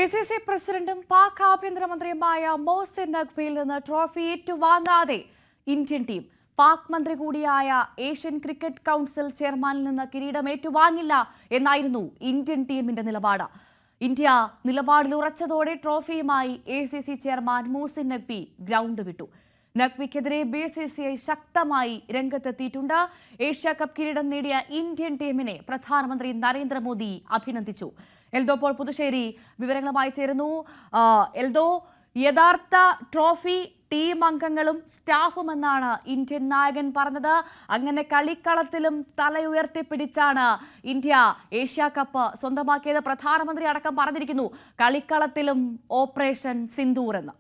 ACC പ്രസിഡന്റും പാക് ആഭ്യന്തരമന്ത്രിയുമായ മോഹസിൻ നഖ്വിയിൽ നിന്ന് trophy ഏറ്റുവാങ്ങാതെ Indian team. Pak മന്ത്രി കൂടിയായ ഏഷ്യൻ ക്രിക്കറ്റ് കൗൺസിൽ ചെയർമാനിൽ നിന്ന് കിരീടം ഏറ്റുവാങ്ങില്ല എന്നായിരുന്നു ഇന്ത്യൻ ടീമിന്റെ നിലപാട്. ഇന്ത്യ നിലപാടിൽ ഉറച്ചതോടെ ട്രോഫിയുമായി ACC chairman Mohsin Naqvi ground വിട്ടു. നഖ്വിക്കെതിരെ BCCI ശക്തമായി രംഗത്തെത്തിയിട്ടുണ്ട്. ഏഷ്യ കപ്പ് കിരീടം നേടിയ ഇന്ത്യൻ ടീമിനെ പ്രധാനമന്ത്രി നരേന്ദ്രമോദി അഭിനന്ദിച്ചു. എൽദോ പോൾ പുതുശ്ശേരി വിവരങ്ങളുമായി ചേരുന്നു. എൽദോ, യഥാർത്ഥ ട്രോഫി ടീം അംഗങ്ങളും സ്റ്റാഫുമെന്നാണ് ഇന്ത്യൻ നായകൻ പറഞ്ഞത്. അങ്ങനെ കളിക്കളത്തിലും തലയുയർത്തിപ്പിടിച്ചാണ് ഇന്ത്യ ഏഷ്യ കപ്പ് സ്വന്തമാക്കിയത്. പ്രധാനമന്ത്രി അടക്കം പറഞ്ഞിരിക്കുന്നു കളിക്കളത്തിലും ഓപ്പറേഷൻ സിന്ദൂർ എന്ന്.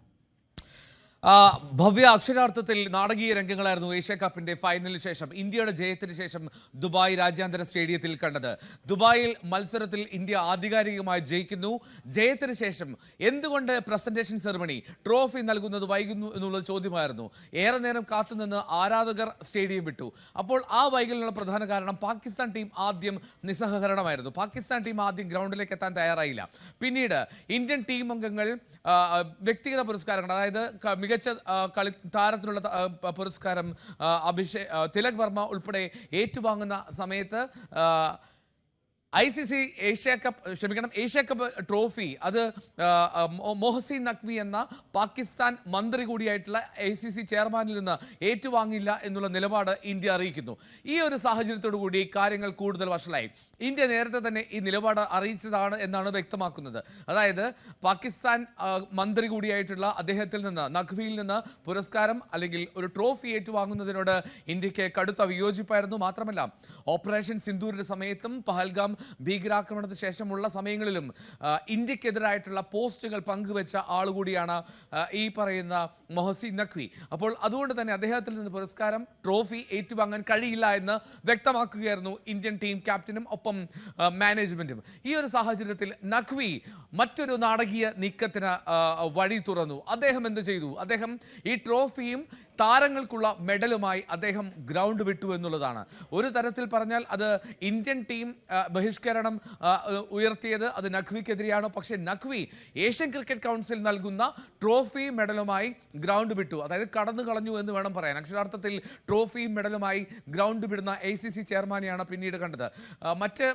ഭവ്യ, അക്ഷരാർത്ഥത്തിൽ നാടകീയ രംഗങ്ങളായിരുന്നു ഏഷ്യ കപ്പിന്റെ ഫൈനലിന് ശേഷം, ഇന്ത്യയുടെ ജയത്തിന് ശേഷം ദുബായ് രാജ്യാന്തര സ്റ്റേഡിയത്തിൽ കണ്ടത്. ദുബായിൽ മത്സരത്തിൽ ഇന്ത്യ ആധികാരികമായി ജയിക്കുന്നു. ജയത്തിന് ശേഷം എന്തുകൊണ്ട് പ്രസന്റേഷൻ സെറിമണി, ട്രോഫി നൽകുന്നത് വൈകുന്നു എന്നുള്ള ചോദ്യമായിരുന്നു. ഏറെ നേരം കാത്തുനിന്ന് ആരാധകർ സ്റ്റേഡിയം വിട്ടു. അപ്പോൾ ആ വൈകലിനുള്ള പ്രധാന കാരണം പാകിസ്ഥാൻ ടീം ആദ്യം നിസ്സഹകരണമായിരുന്നു. പാകിസ്ഥാൻ ടീം ആദ്യം ഗ്രൗണ്ടിലേക്ക് എത്താൻ തയ്യാറായില്ല. പിന്നീട് ഇന്ത്യൻ ടീം അംഗങ്ങൾ വ്യക്തിഗത പുരസ്കാരങ്ങൾ, അതായത് മികച്ച കളി താരത്തിനുള്ള പുരസ്കാരം തിലക് വർമ്മ ഉൾപ്പെടെ ഏറ്റുവാങ്ങുന്ന സമയത്ത് ഏഷ്യ കപ്പ് ട്രോഫി അത് മോഹസിൻ നഖ്വി എന്ന പാകിസ്ഥാൻ മന്ത്രി കൂടിയായിട്ടുള്ള ACC ചെയർമാനിൽ നിന്ന് ഏറ്റുവാങ്ങില്ല എന്നുള്ള നിലപാട് ഇന്ത്യ അറിയിക്കുന്നു. ഈ ഒരു സാഹചര്യത്തോടു കൂടി കാര്യങ്ങൾ കൂടുതൽ വഷളായി. ഇന്ത്യ നേരത്തെ തന്നെ ഈ നിലപാട് അറിയിച്ചതാണ് എന്നാണ് വ്യക്തമാക്കുന്നത്. അതായത് പാകിസ്ഥാൻ മന്ത്രി കൂടിയായിട്ടുള്ള അദ്ദേഹത്തിൽ നിന്ന്, നഖ്വിയിൽ നിന്ന് പുരസ്കാരം അല്ലെങ്കിൽ ഒരു ട്രോഫി ഏറ്റുവാങ്ങുന്നതിനോട് ഇന്ത്യക്ക് കടുത്ത വിയോജിപ്പായിരുന്നു. മാത്രമല്ല, ഓപ്പറേഷൻ സിന്ദൂരിന്റെ സമയത്തും പഹൽഗാം ഭീകരാക്രമണത്തിന് ശേഷമുള്ള സമയങ്ങളിലും ഇന്ത്യക്കെതിരായിട്ടുള്ള പോസ്റ്റുകൾ പങ്കുവെച്ച ആളുകൂടിയാണ് ഈ പറയുന്ന മോഹസിൻ നഖ്വി. അപ്പോൾ അതുകൊണ്ട് തന്നെ അദ്ദേഹത്തിൽ നിന്ന് പുരസ്കാരം, ട്രോഫി ഏറ്റുവാങ്ങാൻ കഴിയില്ല എന്ന് വ്യക്തമാക്കുകയായിരുന്നു ഇന്ത്യൻ ടീം ക്യാപ്റ്റനും ഒപ്പം മാനേജ്മെന്റും. ഈ ഒരു സാഹചര്യത്തിൽ നഖ്വി മറ്റൊരു നാടകീയ നീക്കത്തിന് വഴി തുറന്നു. അദ്ദേഹം എന്ത് ചെയ്തു? അദ്ദേഹം ഈ ട്രോഫിയും താരങ്ങൾക്കുള്ള മെഡലുമായി അദ്ദേഹം ഗ്രൗണ്ട് വിട്ടു എന്നുള്ളതാണ്. ഒരു തരത്തിൽ പറഞ്ഞാൽ അത് ഇന്ത്യൻ ടീം ബഹിഷ്കരണം ഉയർത്തിയത് അത് നഖ്വിക്കെതിരെയാണ്. പക്ഷേ നഖ്വി ഏഷ്യൻ ക്രിക്കറ്റ് കൗൺസിൽ നൽകുന്ന ട്രോഫി മെഡലുമായി ഗ്രൗണ്ട് വിട്ടു. അതായത് കടന്നു കളഞ്ഞു എന്ന് വേണം പറയാൻ. അക്ഷരാർത്ഥത്തിൽ ട്രോഫി മെഡലുമായി ഗ്രൗണ്ട് വിടുന്ന ACC ചെയർമാനെയാണ് പിന്നീട് കണ്ടത്. മറ്റ്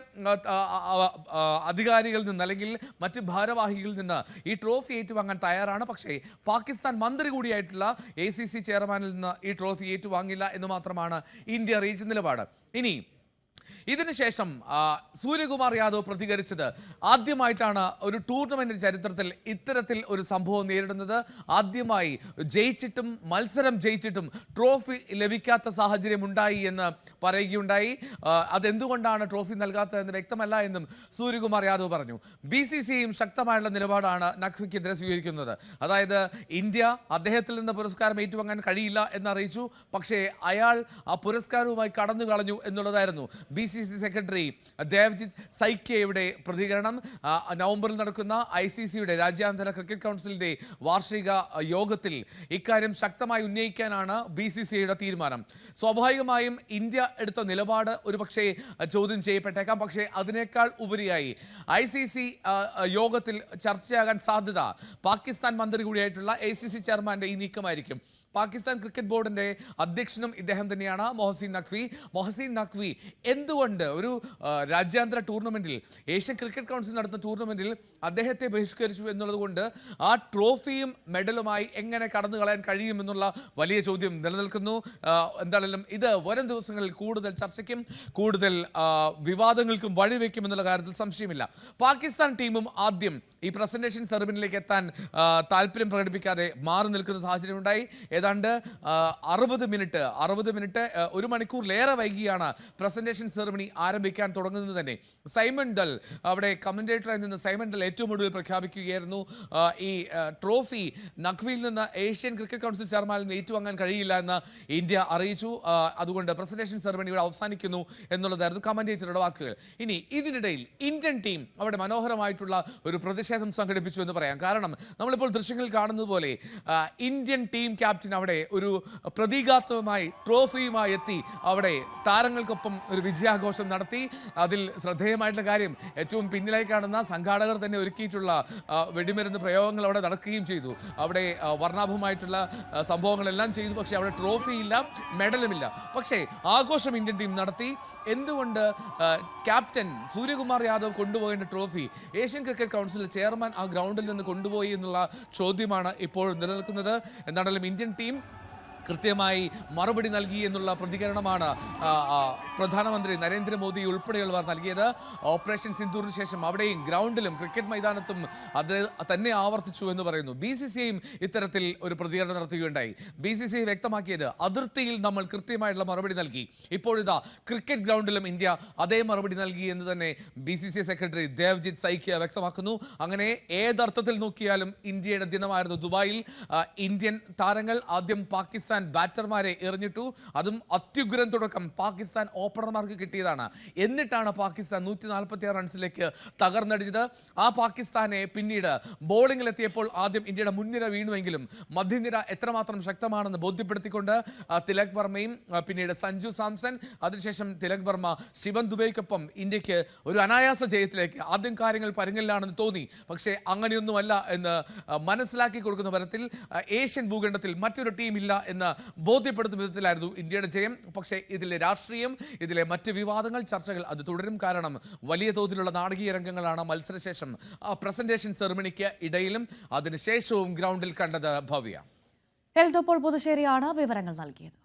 അധികാരികളിൽ നിന്ന് അല്ലെങ്കിൽ മറ്റ് ഭാരവാഹികളിൽ നിന്ന് ഈ ട്രോഫി ഏറ്റുവാങ്ങാൻ തയ്യാറാണ്. പക്ഷേ പാകിസ്ഥാൻ മന്ത്രി കൂടിയായിട്ടുള്ള ACC ചെയർമാനിൽ നിന്ന് ഈ ട്രോഫി ഏറ്റുവാങ്ങില്ല എന്ന് മാത്രമാണ് ഇന്ത്യ അറിയിച്ച നിലപാട്. ഇനി ഇതിനുശേഷം സൂര്യകുമാർ യാദവ് പ്രതികരിച്ചത് ആദ്യമായിട്ടാണ് ഒരു ടൂർണമെന്റ് ചരിത്രത്തിൽ ഇത്തരത്തിൽ ഒരു സംഭവം നേരിടുന്നത്. ആദ്യമായി ജയിച്ചിട്ടും മത്സരം ജയിച്ചിട്ടും ട്രോഫി ലഭിക്കാത്ത സാഹചര്യം ഉണ്ടായി എന്ന് പറയുകയുണ്ടായി. അതെന്തുകൊണ്ടാണ് ട്രോഫി നൽകാത്തതെന്ന് വ്യക്തമല്ല എന്നും സൂര്യകുമാർ യാദവ് പറഞ്ഞു. BCCIയും ശക്തമായുള്ള നിലപാടാണ് നഖ്വിക്കെതിരെ സ്വീകരിക്കുന്നത്. അതായത് ഇന്ത്യ അദ്ദേഹത്തിൽ നിന്ന് പുരസ്കാരം ഏറ്റുവാങ്ങാൻ കഴിയില്ല എന്നറിയിച്ചു. പക്ഷേ അയാൾ ആ പുരസ്കാരവുമായി കടന്നു കളഞ്ഞു എന്നുള്ളതായിരുന്നു BCC സെക്രട്ടറി ദേവ്ജിത്ത് സൈക്കിയയുടെ പ്രതികരണം. നവംബറിൽ നടക്കുന്ന ICCയുടെ രാജ്യാന്തര ക്രിക്കറ്റ് കൗൺസിലിന്റെ വാർഷിക യോഗത്തിൽ ഇക്കാര്യം ശക്തമായി ഉന്നയിക്കാനാണ് BCCIയുടെ തീരുമാനം. സ്വാഭാവികമായും ഇന്ത്യ എടുത്ത നിലപാട് ഒരുപക്ഷെ ചോദ്യം ചെയ്യപ്പെട്ടേക്കാം. പക്ഷേ അതിനേക്കാൾ ഉപരിയായി ICC യോഗത്തിൽ ചർച്ചയാകാൻ സാധ്യത പാകിസ്ഥാൻ മന്ത്രി കൂടിയായിട്ടുള്ള ACC ചെയർമാന്റെ ഈ നീക്കമായിരിക്കും. പാകിസ്ഥാൻ ക്രിക്കറ്റ് ബോർഡിന്റെ അധ്യക്ഷനും ഇദ്ദേഹം തന്നെയാണ് മോഹസിൻ നഖ്വി എന്തുകൊണ്ട് ഒരു രാജ്യാന്തര ടൂർണമെന്റിൽ, ഏഷ്യൻ ക്രിക്കറ്റ് കൗൺസിൽ നടത്തുന്ന ടൂർണമെന്റിൽ അദ്ദേഹത്തെ ബഹിഷ്കരിച്ചു എന്നുള്ളത് കൊണ്ട് ആ ട്രോഫിയും മെഡലുമായി എങ്ങനെ കടന്നു കളയാൻ കഴിയുമെന്നുള്ള വലിയ ചോദ്യം നിലനിൽക്കുന്നു. എന്തായാലും ഇത് വരും ദിവസങ്ങളിൽ കൂടുതൽ ചർച്ചയ്ക്കും കൂടുതൽ വിവാദങ്ങൾക്കും വഴിവെക്കുമെന്നുള്ള കാര്യത്തിൽ സംശയമില്ല. പാകിസ്ഥാൻ ടീമും ആദ്യം ഈ പ്രസന്റേഷൻ സെറിമണിയിലേക്ക് എത്താൻ താല്പര്യം പ്രകടിപ്പിക്കാതെ മാറി നിൽക്കുന്ന സാഹചര്യം ഉണ്ടായി. ഏതാണ്ട് 60 മിനിറ്റ്, ഒരു മണിക്കൂറിലേറെ വൈകിയാണ് പ്രസന്റേഷൻ സെറിമണി ആരംഭിക്കാൻ തുടങ്ങുന്നത് തന്നെ. സൈമൺ ഡൽ, അവിടെ കമന്റേറ്ററായി നിന്ന് സൈമൺ ഡൽ ഏറ്റവും ഒടുവിൽ പ്രഖ്യാപിക്കുകയായിരുന്നു ഈ ട്രോഫി നഖ്വിയിൽ നിന്ന് ഏഷ്യൻ ക്രിക്കറ്റ് കൗൺസിൽ ചെയർമാനിൽ നിന്ന് ഏറ്റുവാങ്ങാൻ കഴിയില്ല എന്ന് ഇന്ത്യ അറിയിച്ചു. അതുകൊണ്ട് പ്രസന്റേഷൻ സെറിമണി ഇവിടെ അവസാനിക്കുന്നു എന്നുള്ളതായിരുന്നു കമന്റേറ്ററുടെ വാക്കുകൾ. ഇനി ഇതിനിടയിൽ ഇന്ത്യൻ ടീം അവിടെ മനോഹരമായിട്ടുള്ള ഒരു പ്രതിഷേധം സംഘടിപ്പിച്ചു എന്ന് പറയാം. കാരണം നമ്മളിപ്പോൾ ദൃശ്യങ്ങളിൽ കാണുന്നത് പോലെ ഇന്ത്യൻ ടീം ക്യാപ്റ്റൻ ടീംസിന് അവിടെ ഒരു പ്രതീകാത്മകമായി ട്രോഫിയുമായി എത്തി അവിടെ താരങ്ങൾക്കൊപ്പം ഒരു വിജയാഘോഷം നടത്തി. അതിൽ ശ്രദ്ധേയമായിട്ടുള്ള കാര്യം ഏറ്റവും പിന്നിലായി കാണുന്ന സംഘാടകർ തന്നെ ഒരുക്കിയിട്ടുള്ള വെടിമരുന്ന് പ്രയോഗങ്ങൾ അവിടെ നടക്കുകയും ചെയ്തു. അവിടെ വർണ്ണാഭമായിട്ടുള്ള സംഭവങ്ങളെല്ലാം ചെയ്തു. പക്ഷേ അവിടെ ട്രോഫിയില്ല, മെഡലുമില്ല. പക്ഷേ ആഘോഷം ഇന്ത്യൻ ടീം നടത്തി. എന്തുകൊണ്ട് ക്യാപ്റ്റൻ സൂര്യകുമാർ യാദവ് കൊണ്ടുപോകേണ്ട trophy Asian Cricket Council chairman ആ ഗ്രൗണ്ടിൽ നിന്ന് കൊണ്ടുപോയി എന്നുള്ള ചോദ്യമാണ് ഇപ്പോൾ നിലനിൽക്കുന്നത്. എന്താണെങ്കിലും ഇന്ത്യൻ ടീം കൃത്യമായി മറുപടി നൽകി എന്നുള്ള പ്രതികരണമാണ് പ്രധാനമന്ത്രി നരേന്ദ്രമോദി ഉൾപ്പെടെയുള്ളവർ നൽകിയത്. ഓപ്പറേഷൻ സിന്ദൂറിന് ശേഷം അവിടെയും ഗ്രൗണ്ടിലും ക്രിക്കറ്റ് മൈതാനത്തും അത് തന്നെ ആവർത്തിച്ചു എന്ന് പറയുന്നു. BCCIയും ഇത്തരത്തിൽ ഒരു പ്രതികരണം നടത്തുകയുണ്ടായി. BCCI വ്യക്തമാക്കിയത് അതിർത്തിയിൽ നമ്മൾ കൃത്യമായിട്ടുള്ള മറുപടി നൽകി. ഇപ്പോഴിതാ ക്രിക്കറ്റ് ഗ്രൗണ്ടിലും ഇന്ത്യ അതേ മറുപടി നൽകി എന്ന് തന്നെ BCCI സെക്രട്ടറി ദേവ്ജിത്ത് സൈക്കിയ വ്യക്തമാക്കുന്നു. അങ്ങനെ ഏതർത്ഥത്തിൽ നോക്കിയാലും ഇന്ത്യയുടെ ദിനമായിരുന്നു ദുബായിൽ. ഇന്ത്യൻ താരങ്ങൾ ആദ്യം പാകിസ്ഥാൻ ബാറ്റർമാരെ എറിഞ്ഞിട്ടു. അതും അത്യുഗ്രൻ തുടക്കം പാകിസ്ഥാൻ ഓപ്പണർമാർക്ക് കിട്ടിയതാണ്. എന്നിട്ടാണ് പാകിസ്ഥാൻ 146 റൺസിലേക്ക് തകർന്നടിഞ്ഞത്. ആ പാകിസ്ഥാനെ പിന്നീട് ബോളിംഗിലെത്തിയപ്പോൾ ആദ്യം ഇന്ത്യയുടെ മുൻനിര വീണുവെങ്കിലും മധ്യനിര എത്രമാത്രം ശക്തമാണെന്ന് ബോധ്യപ്പെടുത്തിക്കൊണ്ട് തിലക് വർമ്മയും പിന്നീട് സഞ്ജു സാംസൺ, അതിനുശേഷം തിലക് വർമ്മ, ശിവൻ ദുബൈക്കൊപ്പം ഇന്ത്യക്ക് ഒരു അനായാസ ജയത്തിലേക്ക് ആദ്യം കാര്യങ്ങൾ പരുങ്ങലിലാണെന്ന് തോന്നി. പക്ഷേ അങ്ങനെയൊന്നുമല്ല എന്ന് മനസ്സിലാക്കി കൊടുക്കുന്ന തരത്തിൽ ഏഷ്യൻ ഭൂഖണ്ഡത്തിൽ മറ്റൊരു ടീമില്ല എന്ന് ബോധ്യപ്പെടുത്തുന്ന വിധത്തിലായിരുന്നു ഇന്ത്യയുടെ ജയം. പക്ഷേ ഇതിലെ രാഷ്ട്രീയം, ഇതിലെ മറ്റ് വിവാദങ്ങൾ, ചർച്ചകൾ അത് തുടരും. കാരണം വലിയ തോതിലുള്ള നാടകീയ രംഗങ്ങളാണ് മത്സരശേഷം പ്രസന്റേഷൻ സെറിമണിക്ക് ഇടയിലും അതിനുശേഷവും ഗ്രൗണ്ടിൽ കണ്ടത്. ഭവ്യ എൽദോപ്പോൾ പുതുശ്ശേരിയാണ് വിവരങ്ങൾ നൽകിയത്.